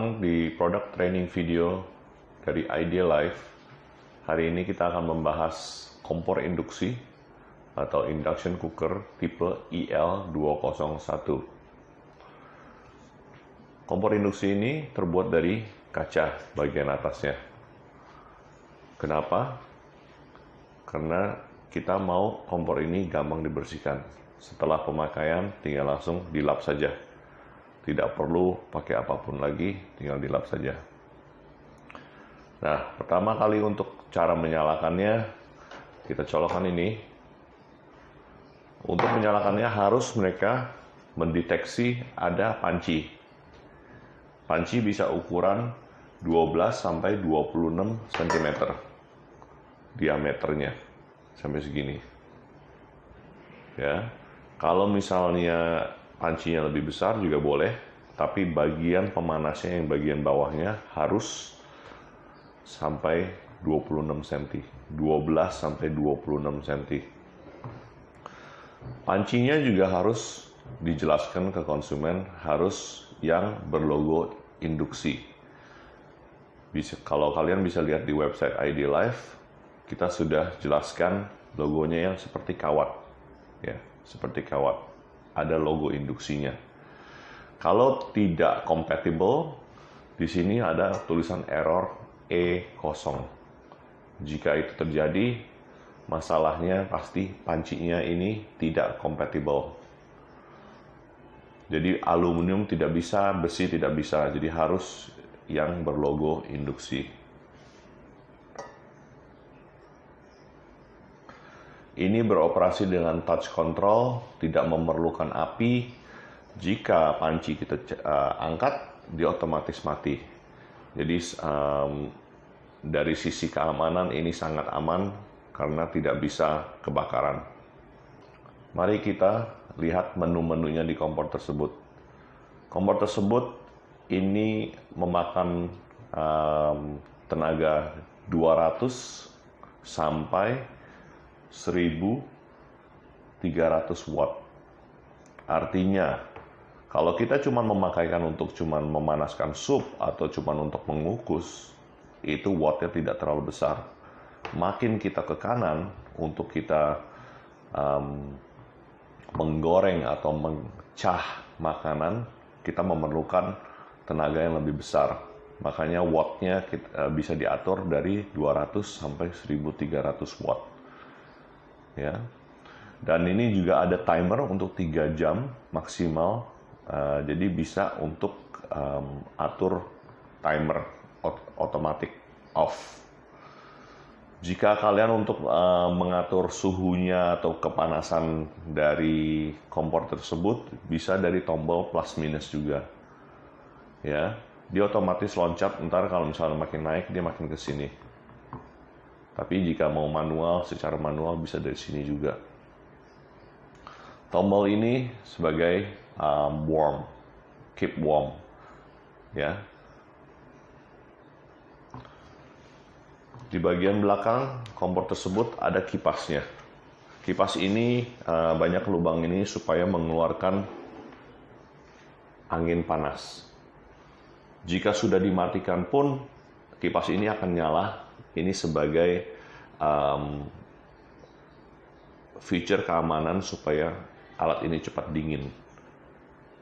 datang di produk training video dari Idealife. Hari ini kita akan membahas kompor induksi atau induction cooker tipe IL201. Kompor induksi ini terbuat dari kaca bagian atasnya. Kenapa? Karena kita mau kompor ini gampang dibersihkan. Setelah pemakaian tinggal langsung dilap saja. Tidak perlu pakai apapun lagi, tinggal dilap saja. Nah, pertama kali untuk cara menyalakannya, kita colokkan ini. Untuk menyalakannya harus mereka mendeteksi ada panci. Panci bisa ukuran 12-26 cm diameternya, sampai segini. Ya, kalau misalnya pancinya lebih besar juga boleh, tapi bagian pemanasnya yang bagian bawahnya harus sampai 26 cm, 12-26 cm. Pancinya juga harus dijelaskan ke konsumen, harus yang berlogo induksi. Kalau kalian bisa lihat di website Idealife, kita sudah jelaskan logonya yang seperti kawat, ya, seperti kawat. Ada logo induksinya. Kalau tidak compatible, di sini ada tulisan error E0. Jika itu terjadi, masalahnya pasti pancinya ini tidak compatible. Jadi aluminium tidak bisa, besi tidak bisa. Jadi harus yang berlogo induksi. Ini beroperasi dengan touch control, tidak memerlukan api. Jika panci kita angkat, dia otomatis mati. Jadi dari sisi keamanan ini sangat aman karena tidak bisa kebakaran. Mari kita lihat menu-menunya di kompor tersebut. Kompor tersebut ini memakan tenaga 200 sampai 1300 watt. Artinya, kalau kita cuma memakaikan untuk cuma memanaskan sup atau cuma untuk mengukus, itu wattnya tidak terlalu besar. Makin kita ke kanan untuk kita menggoreng atau mencah makanan, kita memerlukan tenaga yang lebih besar. Makanya wattnya bisa diatur dari 200 sampai 1300 watt. Ya. Dan ini juga ada timer untuk 3 jam maksimal. Jadi bisa untuk atur timer otomatis off. Jika kalian untuk mengatur suhunya atau kepanasan dari kompor tersebut, bisa dari tombol plus minus juga. Ya, dia otomatis loncat. Ntar kalau misalnya makin naik, dia makin ke sini. Tapi jika mau manual, secara manual bisa dari sini juga. Tombol ini sebagai warm, keep warm, ya. Di bagian belakang kompor tersebut ada kipasnya. Kipas ini banyak lubang ini supaya mengeluarkan angin panas. Jika sudah dimatikan pun, kipas ini akan nyala. Ini sebagai feature keamanan supaya alat ini cepat dingin.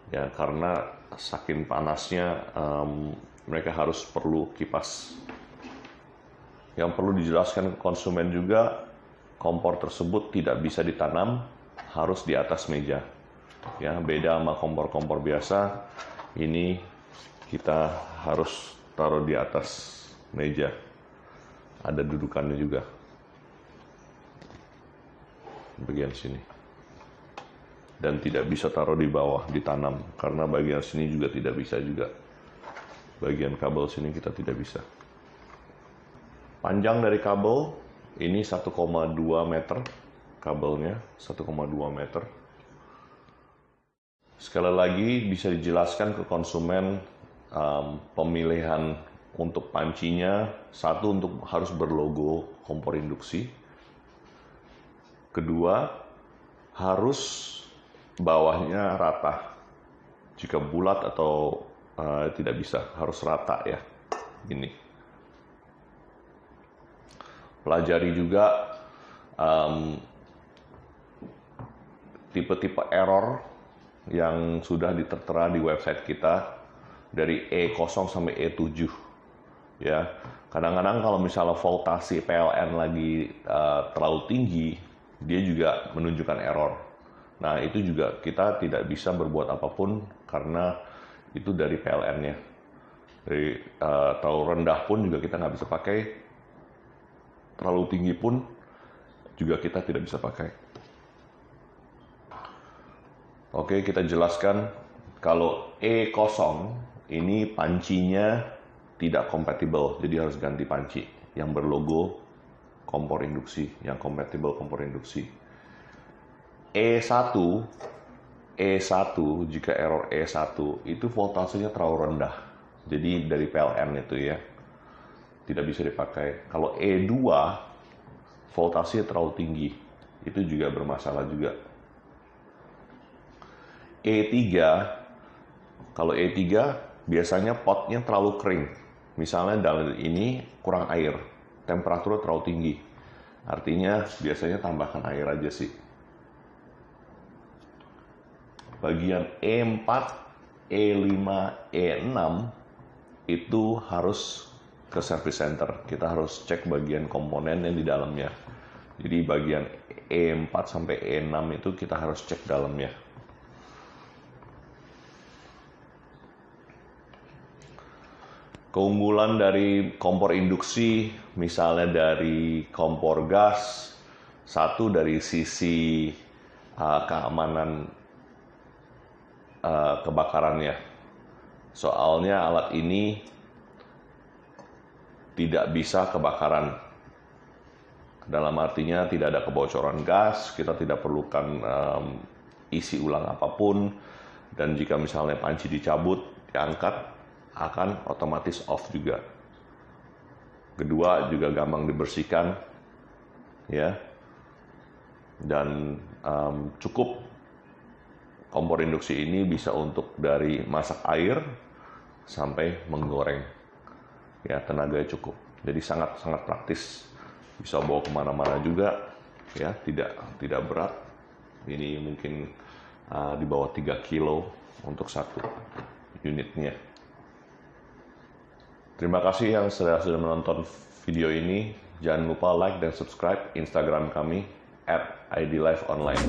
Ya, karena saking panasnya mereka harus perlu kipas. Yang perlu dijelaskan ke konsumen juga, kompor tersebut tidak bisa ditanam, harus di atas meja. Ya, beda sama kompor-kompor biasa, ini kita harus taruh di atas meja. Ada dudukannya juga. Bagian sini. Dan tidak bisa taruh di bawah, ditanam. Karena bagian sini juga tidak bisa juga. Bagian kabel sini kita tidak bisa. Panjang dari kabel, ini 1,2 meter. Kabelnya 1,2 meter. Sekali lagi bisa dijelaskan ke konsumen pemilihan untuk pancinya. Satu, untuk harus berlogo kompor induksi. Kedua, harus bawahnya rata. Jika bulat atau tidak bisa, harus rata ya, gini. Pelajari juga tipe-tipe error yang sudah ditertera di website kita dari E0 sampai E7 ya. Kadang-kadang kalau misalnya voltasi PLN lagi terlalu tinggi, dia juga menunjukkan error. Nah, itu juga kita tidak bisa berbuat apapun karena itu dari PLN-nya. Dari terlalu rendah pun juga kita nggak bisa pakai, terlalu tinggi pun juga kita tidak bisa pakai. Oke, kita jelaskan kalau E0 ini pancinya tidak kompatibel, jadi harus ganti panci yang berlogo kompor induksi, yang kompatibel kompor induksi. E1, jika error E1 itu voltasenya terlalu rendah, jadi dari PLN itu ya, tidak bisa dipakai. Kalau E2, voltasenya terlalu tinggi, itu juga bermasalah juga. E3, kalau E3 biasanya potnya terlalu kering. Misalnya dalam ini kurang air, temperatur terlalu tinggi. Artinya biasanya tambahkan air aja sih. Bagian E4, E5, E6 itu harus ke service center. Kita harus cek bagian komponen yang di dalamnya. Jadi bagian E4 sampai E6 itu kita harus cek dalamnya. Keunggulan dari kompor induksi, misalnya dari kompor gas, satu dari sisi keamanan kebakarannya. Soalnya alat ini tidak bisa kebakaran. Dalam artinya tidak ada kebocoran gas, kita tidak perlukan isi ulang apapun, dan jika misalnya panci dicabut, diangkat, akan otomatis off juga. Kedua, juga gampang dibersihkan, ya. Dan cukup kompor induksi ini bisa untuk dari masak air sampai menggoreng. Ya, tenaganya cukup. Jadi sangat praktis. Bisa bawa kemana-mana juga, ya. Tidak berat. Ini mungkin di bawah 3 kilo untuk satu unitnya. Terima kasih yang sudah menonton video ini. Jangan lupa like dan subscribe Instagram kami @idlifeonline.